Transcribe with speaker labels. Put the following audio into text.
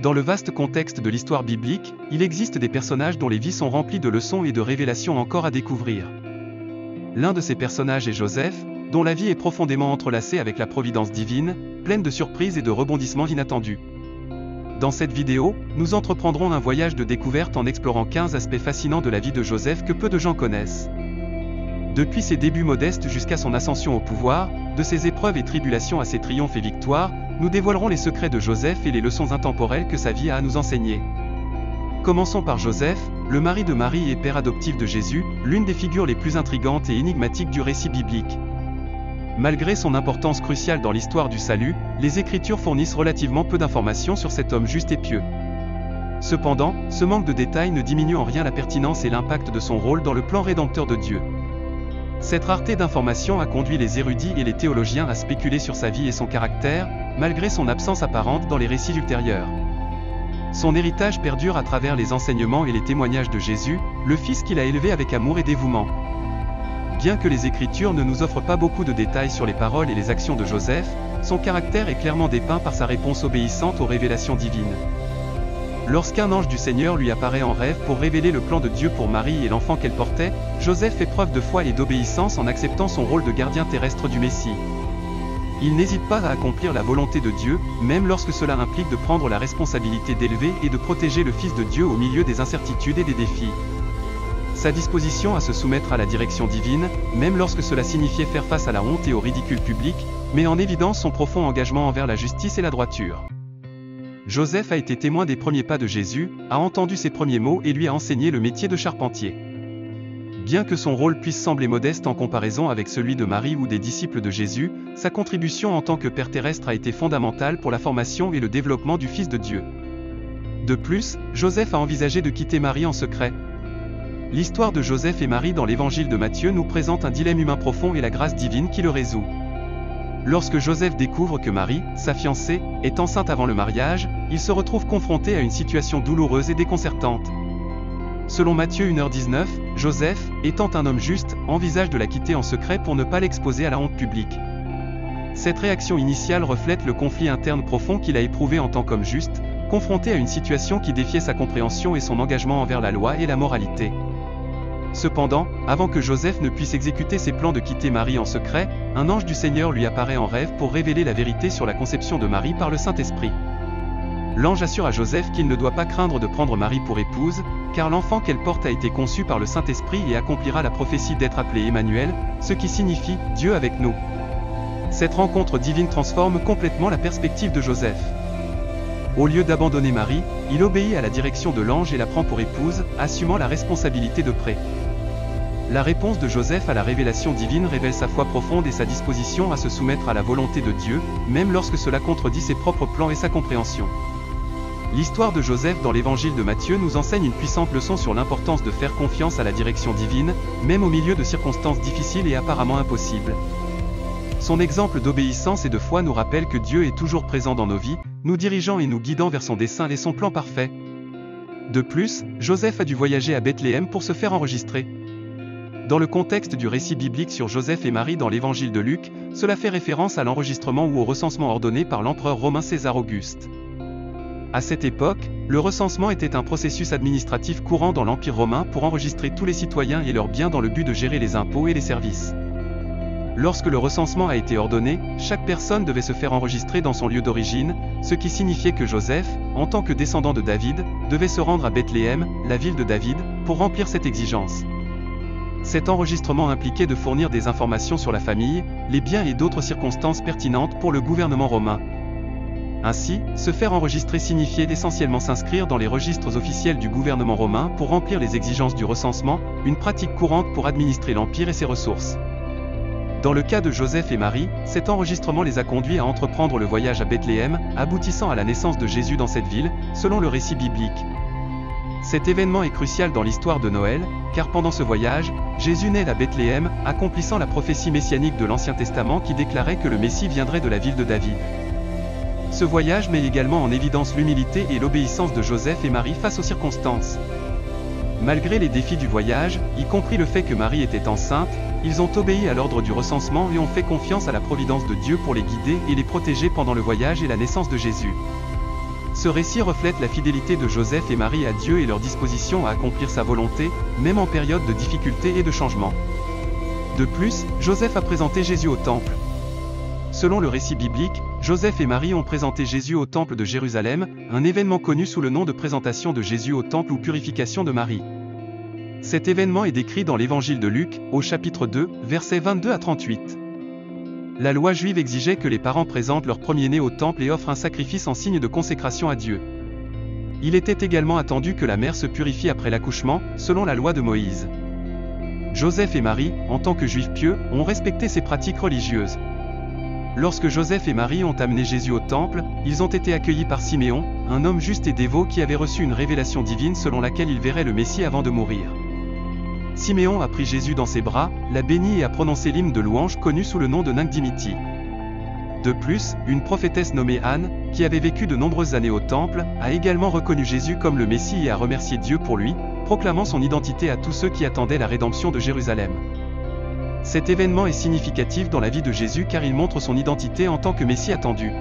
Speaker 1: Dans le vaste contexte de l'histoire biblique, il existe des personnages dont les vies sont remplies de leçons et de révélations encore à découvrir. L'un de ces personnages est Joseph, dont la vie est profondément entrelacée avec la providence divine, pleine de surprises et de rebondissements inattendus. Dans cette vidéo, nous entreprendrons un voyage de découverte en explorant 15 aspects fascinants de la vie de Joseph que peu de gens connaissent. Depuis ses débuts modestes jusqu'à son ascension au pouvoir, de ses épreuves et tribulations à ses triomphes et victoires, nous dévoilerons les secrets de Joseph et les leçons intemporelles que sa vie a à nous enseigner. Commençons par Joseph, le mari de Marie et père adoptif de Jésus, l'une des figures les plus intrigantes et énigmatiques du récit biblique. Malgré son importance cruciale dans l'histoire du salut, les Écritures fournissent relativement peu d'informations sur cet homme juste et pieux. Cependant, ce manque de détails ne diminue en rien la pertinence et l'impact de son rôle dans le plan rédempteur de Dieu. Cette rareté d'informations a conduit les érudits et les théologiens à spéculer sur sa vie et son caractère, malgré son absence apparente dans les récits ultérieurs. Son héritage perdure à travers les enseignements et les témoignages de Jésus, le Fils qu'il a élevé avec amour et dévouement. Bien que les Écritures ne nous offrent pas beaucoup de détails sur les paroles et les actions de Joseph, son caractère est clairement dépeint par sa réponse obéissante aux révélations divines. Lorsqu'un ange du Seigneur lui apparaît en rêve pour révéler le plan de Dieu pour Marie et l'enfant qu'elle portait, Joseph fait preuve de foi et d'obéissance en acceptant son rôle de gardien terrestre du Messie. Il n'hésite pas à accomplir la volonté de Dieu, même lorsque cela implique de prendre la responsabilité d'élever et de protéger le Fils de Dieu au milieu des incertitudes et des défis. Sa disposition à se soumettre à la direction divine, même lorsque cela signifiait faire face à la honte et au ridicule public, met en évidence son profond engagement envers la justice et la droiture. Joseph a été témoin des premiers pas de Jésus, a entendu ses premiers mots et lui a enseigné le métier de charpentier. Bien que son rôle puisse sembler modeste en comparaison avec celui de Marie ou des disciples de Jésus, sa contribution en tant que père terrestre a été fondamentale pour la formation et le développement du Fils de Dieu. De plus, Joseph a envisagé de quitter Marie en secret. L'histoire de Joseph et Marie dans l'évangile de Matthieu nous présente un dilemme humain profond et la grâce divine qui le résout. Lorsque Joseph découvre que Marie, sa fiancée, est enceinte avant le mariage, il se retrouve confronté à une situation douloureuse et déconcertante. Selon Matthieu 1h19, Joseph, étant un homme juste, envisage de la quitter en secret pour ne pas l'exposer à la honte publique. Cette réaction initiale reflète le conflit interne profond qu'il a éprouvé en tant qu'homme juste, confronté à une situation qui défiait sa compréhension et son engagement envers la loi et la moralité. Cependant, avant que Joseph ne puisse exécuter ses plans de quitter Marie en secret, un ange du Seigneur lui apparaît en rêve pour révéler la vérité sur la conception de Marie par le Saint-Esprit. L'ange assure à Joseph qu'il ne doit pas craindre de prendre Marie pour épouse, car l'enfant qu'elle porte a été conçu par le Saint-Esprit et accomplira la prophétie d'être appelé Emmanuel, ce qui signifie « Dieu avec nous ». Cette rencontre divine transforme complètement la perspective de Joseph. Au lieu d'abandonner Marie, il obéit à la direction de l'ange et la prend pour épouse, assumant la responsabilité de près. La réponse de Joseph à la révélation divine révèle sa foi profonde et sa disposition à se soumettre à la volonté de Dieu, même lorsque cela contredit ses propres plans et sa compréhension. L'histoire de Joseph dans l'évangile de Matthieu nous enseigne une puissante leçon sur l'importance de faire confiance à la direction divine, même au milieu de circonstances difficiles et apparemment impossibles. Son exemple d'obéissance et de foi nous rappelle que Dieu est toujours présent dans nos vies, nous dirigeant et nous guidant vers son dessein et son plan parfait. De plus, Joseph a dû voyager à Bethléem pour se faire enregistrer. Dans le contexte du récit biblique sur Joseph et Marie dans l'évangile de Luc, cela fait référence à l'enregistrement ou au recensement ordonné par l'empereur romain César Auguste. À cette époque, le recensement était un processus administratif courant dans l'Empire romain pour enregistrer tous les citoyens et leurs biens dans le but de gérer les impôts et les services. Lorsque le recensement a été ordonné, chaque personne devait se faire enregistrer dans son lieu d'origine, ce qui signifiait que Joseph, en tant que descendant de David, devait se rendre à Bethléem, la ville de David, pour remplir cette exigence. Cet enregistrement impliquait de fournir des informations sur la famille, les biens et d'autres circonstances pertinentes pour le gouvernement romain. Ainsi, se faire enregistrer signifiait essentiellement s'inscrire dans les registres officiels du gouvernement romain pour remplir les exigences du recensement, une pratique courante pour administrer l'empire et ses ressources. Dans le cas de Joseph et Marie, cet enregistrement les a conduits à entreprendre le voyage à Bethléem, aboutissant à la naissance de Jésus dans cette ville, selon le récit biblique. Cet événement est crucial dans l'histoire de Noël, car pendant ce voyage, Jésus naît à Bethléem, accomplissant la prophétie messianique de l'Ancien Testament qui déclarait que le Messie viendrait de la ville de David. Ce voyage met également en évidence l'humilité et l'obéissance de Joseph et Marie face aux circonstances. Malgré les défis du voyage, y compris le fait que Marie était enceinte, ils ont obéi à l'ordre du recensement et ont fait confiance à la providence de Dieu pour les guider et les protéger pendant le voyage et la naissance de Jésus. Ce récit reflète la fidélité de Joseph et Marie à Dieu et leur disposition à accomplir sa volonté, même en période de difficulté et de changement. De plus, Joseph a présenté Jésus au temple. Selon le récit biblique, Joseph et Marie ont présenté Jésus au temple de Jérusalem, un événement connu sous le nom de présentation de Jésus au temple ou purification de Marie. Cet événement est décrit dans l'évangile de Luc, au chapitre 2, versets 22 à 38. La loi juive exigeait que les parents présentent leur premier-né au temple et offrent un sacrifice en signe de consécration à Dieu. Il était également attendu que la mère se purifie après l'accouchement, selon la loi de Moïse. Joseph et Marie, en tant que juifs pieux, ont respecté ces pratiques religieuses. Lorsque Joseph et Marie ont amené Jésus au temple, ils ont été accueillis par Siméon, un homme juste et dévot qui avait reçu une révélation divine selon laquelle il verrait le Messie avant de mourir. Siméon a pris Jésus dans ses bras, l'a béni et a prononcé l'hymne de louange connu sous le nom de Nagdimiti. De plus, une prophétesse nommée Anne, qui avait vécu de nombreuses années au temple, a également reconnu Jésus comme le Messie et a remercié Dieu pour lui, proclamant son identité à tous ceux qui attendaient la rédemption de Jérusalem. Cet événement est significatif dans la vie de Jésus car il montre son identité en tant que Messie attendu.